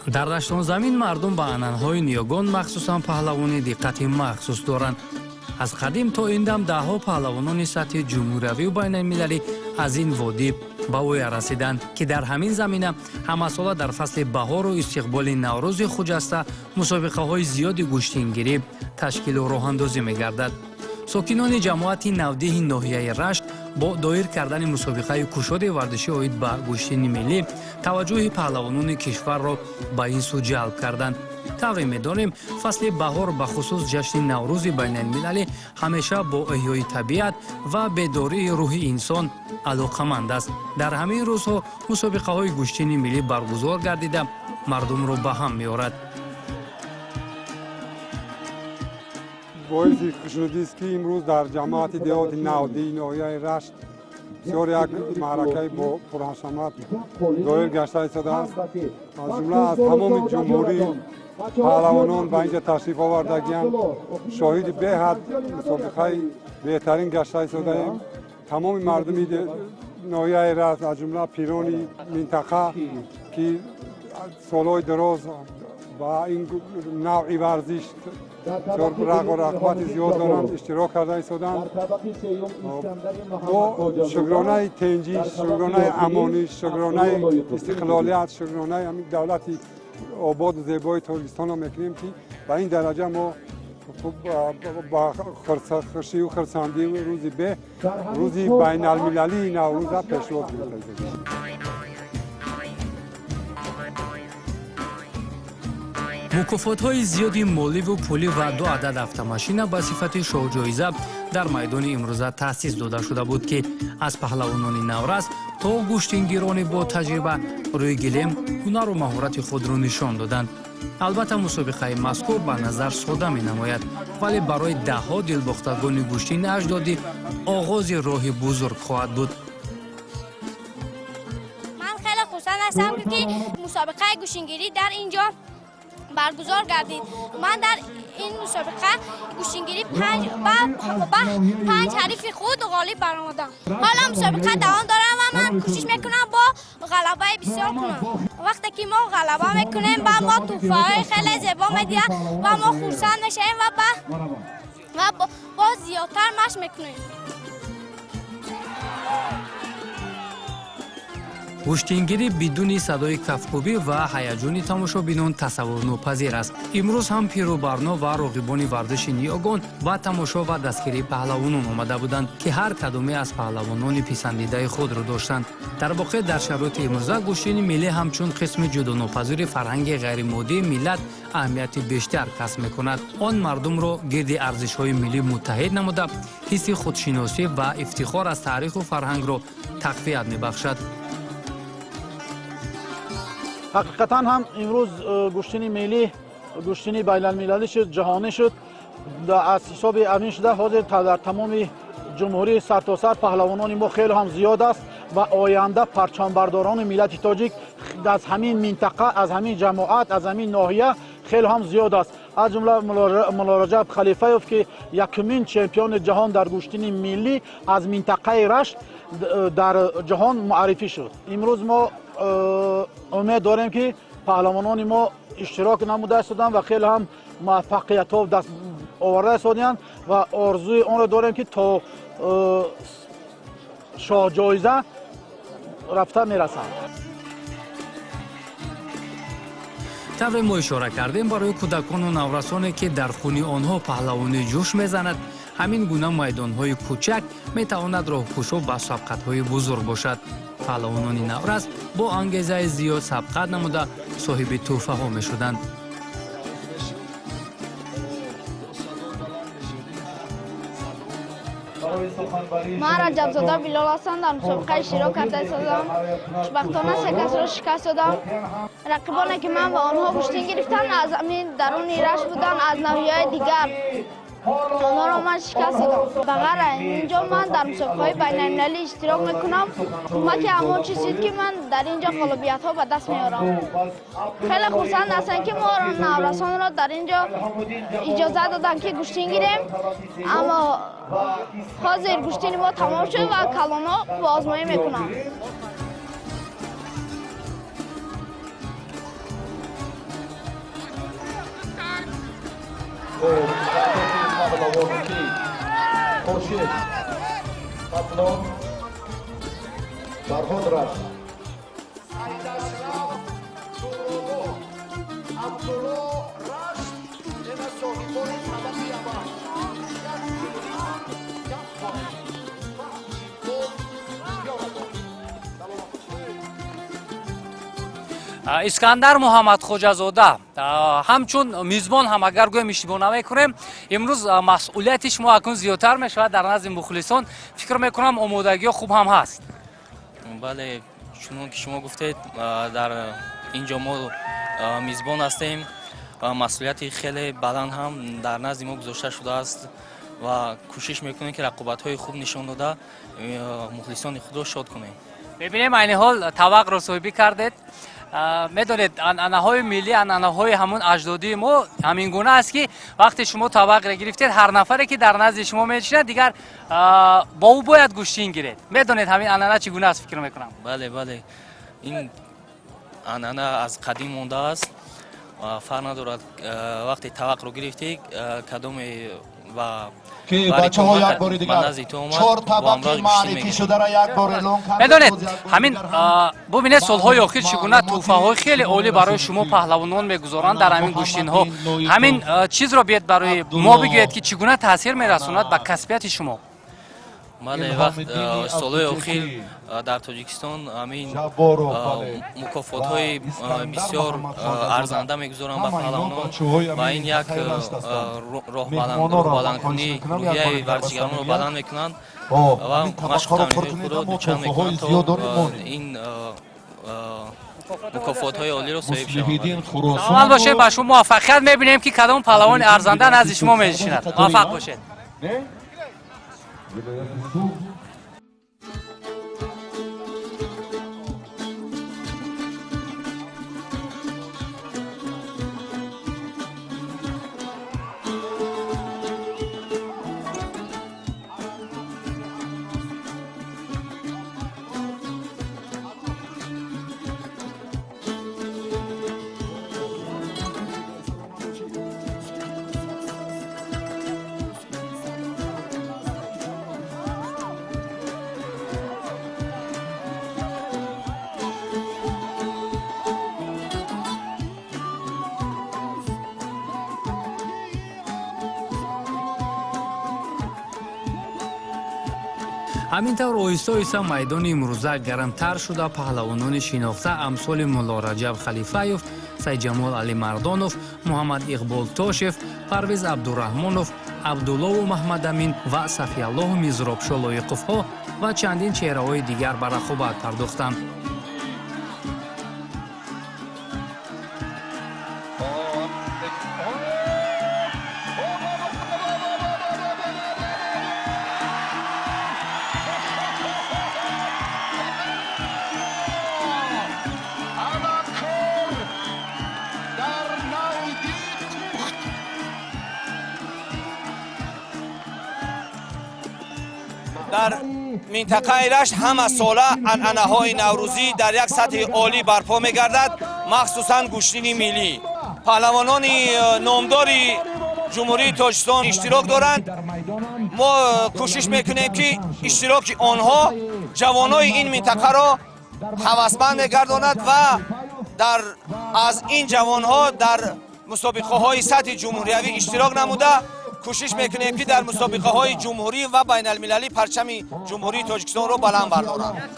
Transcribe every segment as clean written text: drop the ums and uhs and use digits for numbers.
дар даштон замин мардум ба анъанаҳои ниёгон махсусан паҳлавони диққати махсус доранд. аз қадим то ин дам даҳҳо паҳлавонони сатҳи ҷумҳуриявию байналмилалӣ аз ин водӣ ба воя расиданд, ки дар ҳамин замина ҳамасола дар фасли баҳору истиқболи наврӯзи хуҷаста мусобиқаҳои зиёди гӯштингирӣ ташкилу роҳандозӣ мегардад. сокинони ҷамоати навдеҳи ноҳияи рашт бо доир кардани мусобиқаи кушоди варзишӣ оид ба гӯштини миллӣ таваҷҷӯҳи паҳлавонони кишварро ба ин сӯ ҷалб карданд. тавре медонем, фасли баҳор ба хусус ҷашни наврӯзи байналмилалӣ ҳамеша бо эҳёи табиат ва бедории рӯҳи инсон алоқаманд аст. дар ҳамин рӯзҳо мусобиқаҳои гӯштини миллӣ баргузор гардида мардумро ба ҳам меорад. боиси хушнудист ки имрӯз дар ҷамоати деҳоти навдии ноҳияи рашт бисёр як маъракаи бо пурҳашамат доир гашта истодааст. аз ҷумла аз тамоми ҷумҳурӣ паҳлавонон ба инҷа ташриф овардагианд. шоҳиди беҳад мусобиқаи беҳтарин гашта истодаем. тамоми мардуми ноҳияи рашт аз ҷумла пирони минтақа ки солҳои дароз ба ин навъи варзиш рағбати зиёд доранд иштирок карда истоданд. бо шукронаи тенҷиш, шукронаи амониш, шукронаи истиқлолият, шукронаи ҳамин давлати ободу зебои тоҷикистонро мекунем ки ба ин дараҷа мо ба хуршию хурсандии рӯзи байналмилалии наврӯза пешвоз гирифта. мукофотҳои зиёди моливу пулӣ ва 2 адад автомашина ба сифати шоҳҷоиза дар майдони имрӯза таъсис дода шуда буд, ки аз паҳлавонони наврас то гӯштингирони бо таҷриба рӯи гилем ҳунару маҳорати худро нишон доданд. албатта мусобиқаи мазкур ба назар сода менамояд, вале барои даҳҳо дилбохтагони гӯштини аҷдодӣ оғози роҳи бузург хоҳад буд. ман хеле хурсанд ҳастам, ки мусобиқаи гӯштингирӣ дар инҷо баргузор гардид. ман дар ин мусобиқа гӯштингирӣ ба 5 ҳарифи худ ғолиб баромадам. ҳола мусобиқа давом дорад ва ман кӯшиш мекунам бо ғалабаи бисёр кунам. вақте ки мо ғалаба мекунем ба мо тӯҳфаҳои хеле зебо медиҳад ва мо хурсанд мешавем ва боз зиёдтар машқ мекунем. гӯштингирӣ бидуни садои кафкӯбӣ ва ҳаяҷони тамошобинон тасаввурнопазир аст. имрӯз ҳам пирӯбарно ва роғибони варзиши ниёгон ба тамошо ва дастгирии паҳлавонон омада буданд, ки ҳар кадоме аз паҳлавонони писандидаи худро доштанд. дар воқеъ дар шароити имрӯза гӯштини миллӣ ҳамчун қисми ҷудонопазири фарҳанги ғайримоддии миллат аҳамияти бештар касб мекунад. он мардумро гирди арзишҳои миллӣ муттаҳид намуда ҳисси худшиносӣ ва ифтихор аз таъриху фарҳангро тақвият мебахшад. ҳақиқатан ҳам имрӯз гӯштини миллӣ гӯштини байналмилалӣ шуд, ҷаҳонӣ шуд. аз ҳисоби амин шуда ҳозир дар тамоми ҷумҳурӣ сартосар паҳлавонони мо хеле ҳам зиёд аст ва оянда парчамбардорони миллати тоҷик аз ҳамин минтақа, аз ҳамин ҷамоат, аз ҳамин ноҳия хеле ҳам зиёд аст. аз ҷумла мулло Раҷаб Халифаев ки якумин чемпиони ҷаҳон дар гӯштини миллӣ аз минтақаи рашт дар ҷаҳон муаррифӣ шуд. имрӯз мо умед дорем ки паҳлавонони мо иштирок намуда истоданд ва хеле ҳам муваффақиятҳо даст оварда истоданд ва орзуи онро дорем ки то шоҳҷоиза рафта мерасанд. тавре мо ишора кардем барои кӯдакону наврасоне ки дар хуни онҳо паҳлавонӣ ҷӯш мезанад, ҳамин гуна майдонҳои кӯчак метавонад роҳкушо ба сабқатҳои бузург бошад. паҳлавонони наврас бо ангезаи зиёд сабқат намуда соҳиби тӯҳфаҳо мешуданд. ман раҷабзода билол ҳастам. дар мусобиқа иштирок карда истодам. хушбахтона се касро шикаст додам. рақибоне ки ман ба онҳо гӯштин гирифтам аз ҳамин даруни рашт буданд, аз навъияи дигар. онҳоро ман шикаст додам. ба ғайр инҷо ман дар мусобиқаҳои байналмилалӣ иштирок мекунам. кӯмаки ҳамон чизид ки ман дар инҷо ғолибиятҳо ба даст меорам. хеле хурсанд ҳастем ки мо наврасонро дар инҷо иҷоза доданд ки гӯштин гирем. аммо ҳозир гӯштини мо тамом шуд ва калонҳо озмоӣ мекунанд. پهلوانی خورشید قتلان برخود رفت искандар муҳаммадхоҷазода ҳамчун мизбон ҳам агар гӯем иштибоҳ намекунем имрӯз масъулияти шумо акнун зиёдтар мешавад дар назди мухлисон фикр мекунам омодагиҳо хуб ҳам ҳаст. бале чунон ки шумо гуфтед дар инҷо мо мизбон ҳастем масъулияти хеле баланд ҳам дар назди мо гузошта шудааст ва кӯшиш мекунем ки рақобатҳои хуб нишон дода мухлисони худро шод кунем. бибинем айни ҳол тавақро соҳибӣ кардед. медонед анъанаҳои миллӣ анъанаҳои ҳамун аҷдодии мо ҳамин гуна аст ки вақте шумо тавақро гирифтед ҳар нафаре ки дар назди шумо менишинад дигар бо ӯ бояд гӯштин гиред. медонед ҳамин анъана чӣ гуна аст фикр мекунам. бале бале ин анъана аз қадим мондааст фарқ надорад вақте тавақро гирифтед кадоме ва که بچه ها یک بار دیگر 4 طبقه معرفی شده را یک بار اعلام کرده. медонед ҳамин бубинед солҳои охир чӣ гуна тӯҳфаҳои хеле олӣ барои шумо паҳлавонон мегузоранд дар ҳамин гӯштинҳо. ҳамин чизро биёед барои мо бигӯед ки чӣ гуна таъсир мерасонад ба касбияти шумо. бале вақт солҳои охир дар тоҷикистон ҳамин мукофотҳои бисёр арзанда мегузоранд ба паҳлавонон ва ин як роҳбаландкунӣ рӯҳияи варзишгаронро баланд мекунанд ва машқу тамринҳои худро дучанд мекунанд то ин мукофотҳои олиро соҳиб шаванд. амал бошед ба шумо муваффақият мебинем ки кадом паҳлавони арзанда назди шумо менишинад. муваффақ бошед. ҳамин тавр оҳиста оҳиста майдони имрӯза гармтар шуда паҳлавонони шинохта амсоли мулло раҷаб халифаев, сайҷамол алимардонов, муҳаммад иқбол тошев, парвез абдураҳмонов, абдуллову маҳмадамин ва сафияллоҳу мизробшо лоиқовҳо ва чандин чеҳраҳои дигар ба рақобат пардохтанд. در منطقه رشت همه ساله انعنه‌های نوروزی در یک سطح عالی برپا می‌گردد، مخصوصاً گوشتنی ملی. پهلوانان نامدار جمهوری تاجیکستان اشتراک دارند. ما کوشش میکنیم که اشتراک آنها جوانای این منطقه را هوسمند گرداند و از این جوانها در مسابقه های سطح جمهوری اشتراک نموده کوشش میکنیم که در مسابقه های جمهوری و بین المللی پرچم جمهوری تاجیکستان را بلند بردارند.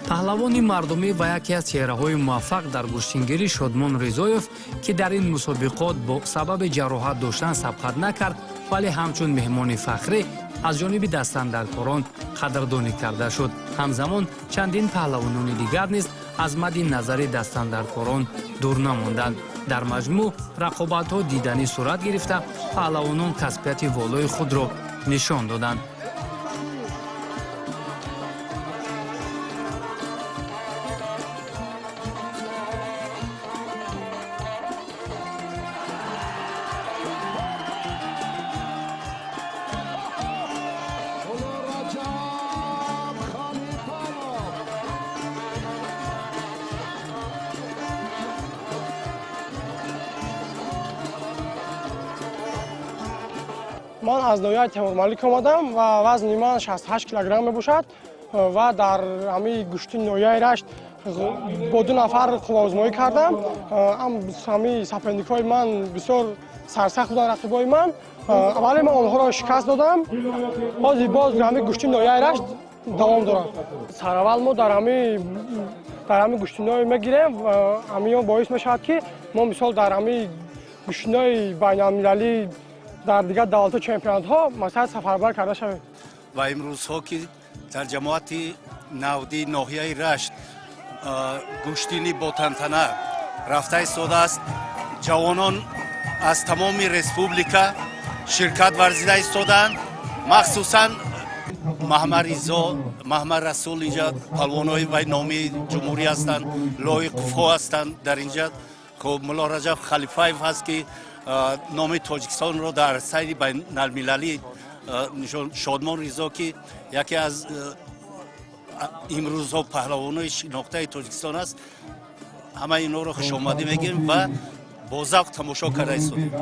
پهلوانی مردمی و یکی از چهره‌های موفق در گوشتنگیری شادمان رضایف که در این مسابقات با سبب جراحت داشتن سبقت نکرد ولی همچون مهمان فخری از جانب دستاندرکاران قدردانی کرده شد. همزمان چندین پهلوانان دیگر نیز از مد نظر دستاندرکاران دور نماندند. در مجموع رقابت‌ها دیدنی صورت گرفته پهلوانان کسبیت والای خود را نشان دادند. ман аз ноҳияи Темурмалик омадам ва вазни ман 68 килограмм мебошад ва дар ҳамаи гӯшти ноҳияи Рашт бо 2 нафар қувваозмоӣ кардам. ҳамаи соперникҳои ман бисёр сарсахт буданд, рақибои ман, вале ман онҳоро шикаст додам. ҳозир боз ҳамаи гӯшти ноҳияи Рашт давом дорад. Сараввал мо дар ҳамаи гӯштиноҳое мегирем ва ҳамин боис мешавад ки мо мисол дар ҳамаи гӯштиноҳои байналмилалӣ дар дигар давлатҳо чемпионатҳо мақсад сафарбар карда шавем. ва имрӯзҳо ки дар ҷамоати навдии ноҳияи Рашт гӯштини бо тантана рафта истодааст, ҷавонон аз тамоми республика ширкат варзида истодаанд. махсусан Маҳмад Ризо, Маҳмад Расул инҷа палвонои вай номи ҷумҳурӣ ҳастанд, лоиқҳо ҳастанд дар инҷа. хуб мулло Раҷаб Халифаев ҳаст ки номи Тоҷикистонро дар сайри байналмилалӣ, Шодмон Ризо ки яке аз имрӯзҳо паҳлавонои шинохтаи Тоҷикистон аст. ҳамаи инҳоро хушомадӣ мегӯем ва бо завқ тамошо карда истодем.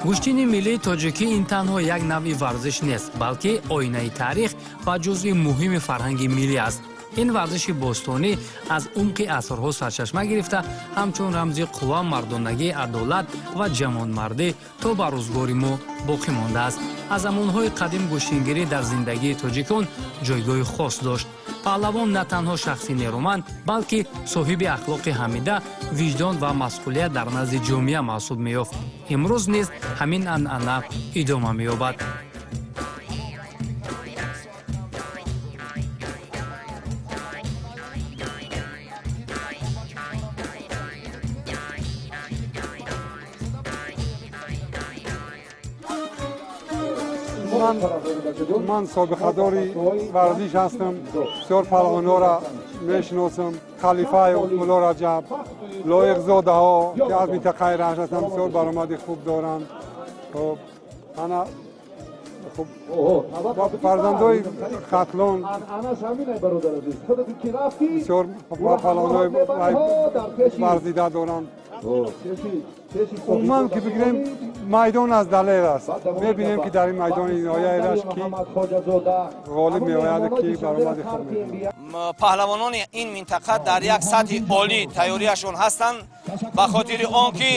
гӯштини миллии тоҷикӣ ин танҳо як навъи варзиш нест, балки оинаи таърих ва ҷузъи муҳими фарҳанги миллӣ аст. ин варзиши бостонӣ аз умқи асрҳо сарчашма гирифта ҳамчун рамзи қувва, мардонагӣ, адолат ва ҷавонмардӣ то ба рӯзгори мо боқӣ мондааст. аз замонҳои қадим гӯштингирӣ дар зиндагии тоҷикон ҷойгоҳи хос дошт. паҳлавон на танҳо шахси нерӯманд, балки соҳиби ахлоқи ҳамида, виҷдон ва масъулият дар назди ҷомеа маҳсуб меёфт. имрӯз низ ҳамин анъана идома меёбад. ман собиқадори варзиш ҳастам. бисёр паҳлавонҳоро мешиносам. Халифаев, мулло Раҷаб, лоиқзодаҳо ки аз минтақаи Рашт ҳастанд, бисёр баромади хуб доранд. ана фарзандои хатлон бисёр паҳлавонҳои варзида доранд. умуман ки бигирем майдон аз далер аст. мебинем ки дар ин майдони ноҳияи Рашт ки ғолиб меояд ки баромади хуб мекунад. паҳлавонони ин минтақа дар як сатҳи олӣ тайёрияшон ҳастанд, ба хотири он ки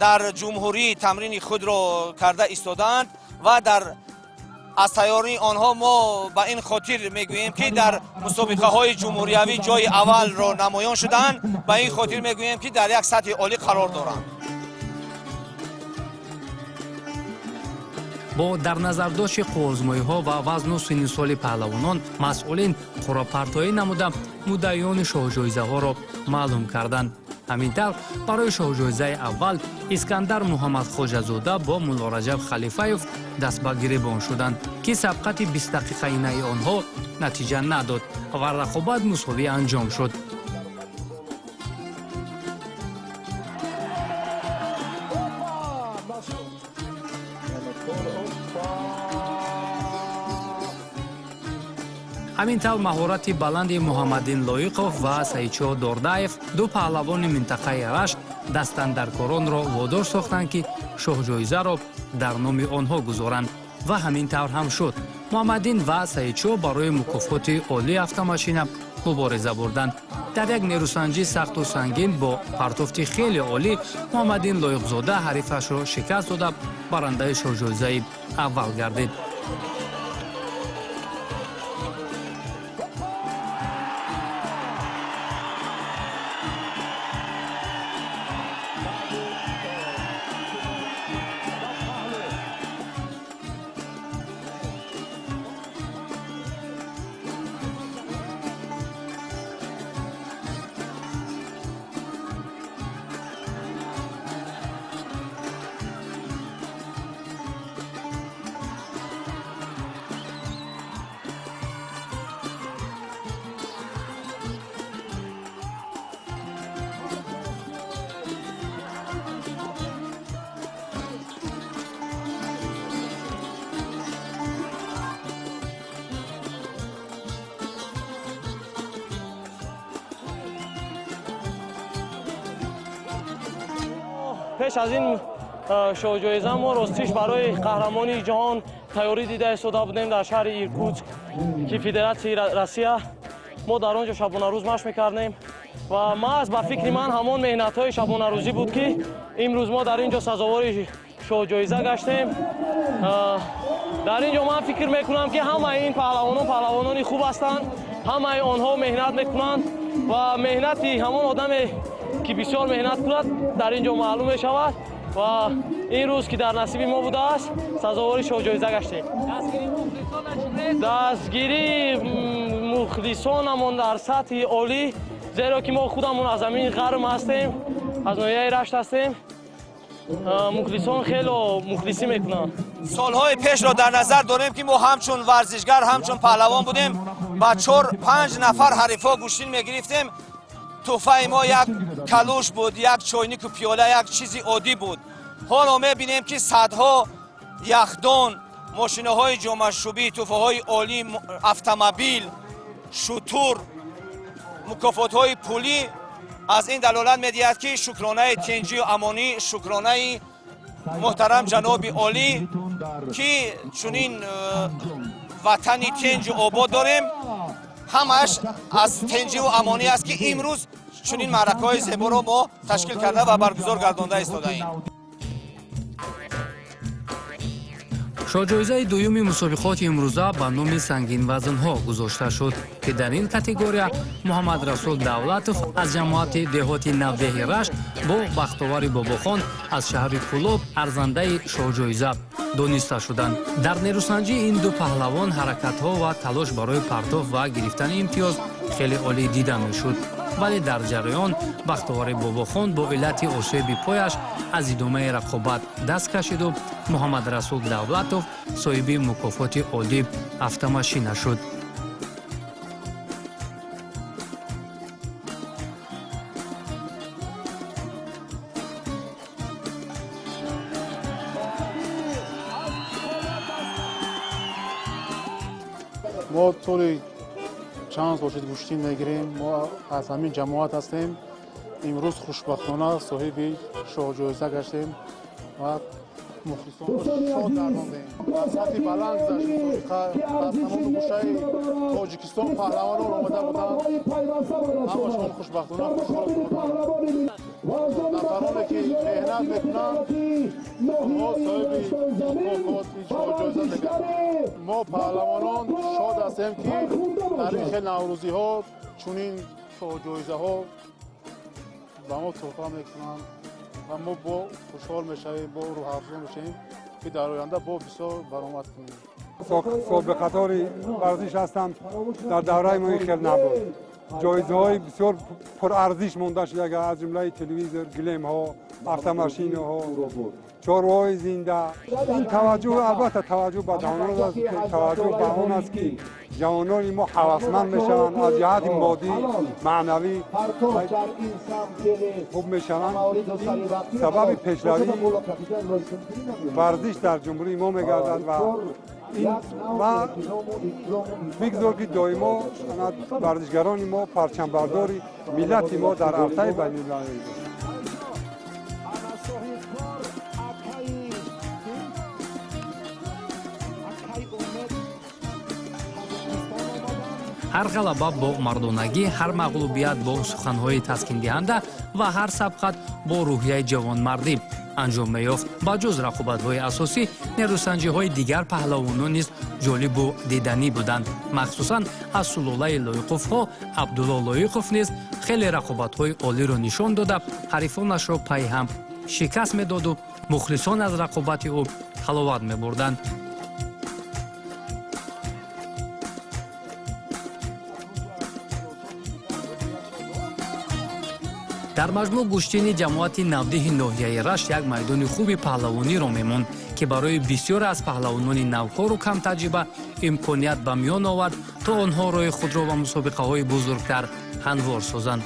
дар ҷумҳурӣ тамрини худро карда истодаанд ва аз тайёрии онҳо мо ба ин хотир мегӯем ки дар мусобиқаҳои ҷумҳуриявӣ ҷойи аввалро намоён шудаанд. ба ин хотир мегӯем ки дар як сатҳи олӣ қарор доранд. бо дар назардошти қувваозмоиҳо ва вазну синни соли паҳлавонон, масъулин қуррапартоӣ намуда муддаиёни шоҳҷоизаҳоро маълум карданд. ҳамин тавр барои шоҳҷоизаи аввал Искандар Муҳаммадхоҷазода бо мулло Раҷаб Халифаев даст ба гиребон шуданд ки сабқати 20 дақиқаинаи онҳо натиҷа надод ва рақобат мусовӣ анҷом шуд. ҳамин тавр маҳорати баланди Муҳаммадин Лоиқов ва Саидшоҳ Дордаев, ду паҳлавони минтақаи Рашт, дастандаркоронро водор сохтанд ки шоҳҷоизаро дар номи онҳо гузоранд ва ҳамин тавр ҳам шуд. Муҳаммадин ва Саидшоҳ барои мукофоти олии автомашина мубориза бурданд. дар як нерӯсанҷи сахту сангин бо партофти хеле олӣ Муҳаммадин Лоиқзода ҳарифашро шикаст дода барандаи шоҳҷоизаи аввал гардид. пеш аз ин шоҳҷоиза мо ростиш барои қаҳрамони ҷаҳон тайёрӣ дида истода будем дар шаҳри Иркутск ки Федератсияи Россия. мо дар он ҷо шабонарӯз машқ мекардем ва маҳз ба фикри ман ҳамон меҳнатҳои шабонарӯзӣ буд ки имрӯз мо дар ин ҷо сазовори шоҳҷоиза гаштем. дар ин ҷо ман фикр мекунам ки ҳамаи ин паҳлавонони хуб ҳастанд, ҳамаи онҳо меҳнат мекунанд ва меҳнати ҳамон одаме ки бисёр меҳнат кунад дар ин ҷо маълум мешавад ва ин рӯз ки дар насиби мо будааст сазовори шоҳҷоиза гаштем. дастгирии мухлисонамон дар сатҳи олӣ, зеро ки мо худамон аз замини ғарм ҳастем, аз ноҳияи Рашт ҳастем. мухлисон хело мухлисӣ мекунанд. солҳои пешро дар назар дорем ки мо ҳамчун варзишгар, ҳамчун паҳлавон будем, ба 4-5 нафар ҳарифҳо гӯштин мегирифтем. тӯҳфаи мо як калуш буд, як чойнику пиёла, як чизи оддӣ буд. ҳоло мебинем ки садҳо яхдон, мошинаҳои ҷомашӯбӣ, тӯҳфаҳои олӣ, автомобил, шутур, мукофотҳои пулӣ аз ин далолат медиҳад ки шукронаи тинҷию амонӣ, шукронаи муҳтарам ҷаноби олӣ ки чунин ватани тинҷу обод дорем, ҳамааш аз тинҷиву амонӣ аст ки имрӯз чунин маъракаҳои зеборо мо ташкил карда ва баргузор гардонда истодаем. шоҳҷоизаи дуюми мусобиқоти имрӯза ба номи сангинвазнҳо гузошта шуд ки дар ин категория Муҳаммад Расул Давлатов аз ҷамоати деҳоти Навдеҳи Рашт бо Бахтовари Бобохон аз шаҳри Кӯлоб арзандаи шоҳҷоиза дониста шуданд. дар нерӯсанҷии ин ду паҳлавон ҳаракатҳо ва талош барои партов ва гирифтани имтиёз хеле олӣ дида мешуд, вале дар ҷараён Бахтовари Бобохон бо иллати осеби пояш аз идомаи рақобат даст кашиду Муҳаммад Расул Давлатов соҳиби мукофоти олӣ автомашина шуд. мо толи чанд сол шуд гӯштин мегирем, мо аз ҳамин ҷамоат ҳастем. имрӯз хушбахтона соҳиби шоҳҷоиза гаштем ва мухлисон шод гардондем. аз сатҳи баланд гузашт мусобиқа, аз тамоми гӯшаи тоҷикистон паҳлавонон омада буданд, ҳамашон хушбахтона хушҳол буданд. нафароне ки меҳнат мекунанд, онҳо соҳиби мукофоти шоҳҷоиза мегарданд. мо паҳлавонон шод ҳастем ки дар ин хел наврӯзиҳо чунин шоҳҷоизаҳо ба мо тӯҳфа мекунанд ва мо бо хушҳол мешавем, бо рӯҳафзо мешавем ки дар оянда бо бисёр баромад кунем. собиқадори варзиш ҳастам, дар давраи мо ин хел набуд. ҷоизаҳои бисёр пурарзиш монда шуда, аз ҷумлаи телевизор, гилемҳо, автомашинаҳо, чорваҳои зинда. ин таваҷҷӯҳ, албатта таваҷҷӯҳ ба ҷавонон аст, таваҷҷӯҳ ба он аст ки ҷавонони мо ҳавасманд мешаванд, аз ҷиҳати моддӣ, маънавӣ хуб мешаванд. ин сабаби пешравии варзиш дар ҷумҳурии мо мегардад ва бигзор ки доимо варзишгарони мо парчамбардори миллати мо дар арсаи байнулмилалӣ бошанд. ҳар ғалаба бо мардонагӣ, ҳар мағлубият бо суханҳои таскиндиҳанда ва ҳар сабқат бо рӯҳияи ҷавонмардӣ анҷом меёфт. ба ҷуз рақобатҳои асосӣ, нерӯсанҷиҳои дигар паҳлавонон низ ҷолибу диданӣ буданд. махсусан аз сулолаи Лоиқовҳо Абдулло Лоиқов низ хеле рақобатҳои олиро нишон дода, ҳарифонашро пай ҳам шикаст медоду мухлисон аз рақобати ӯ ҳаловат мебурданд. дар маҷмӯъ гӯштини ҷамоати навдеҳи ноҳияи Рашт як майдони хуби паҳлавониро мемонд ки барои бисёре аз паҳлавонони навкору камтаҷриба имконият ба миён овард то онҳо роҳи худро ба мусобиқаҳои бузургтар ҳамвор созанд.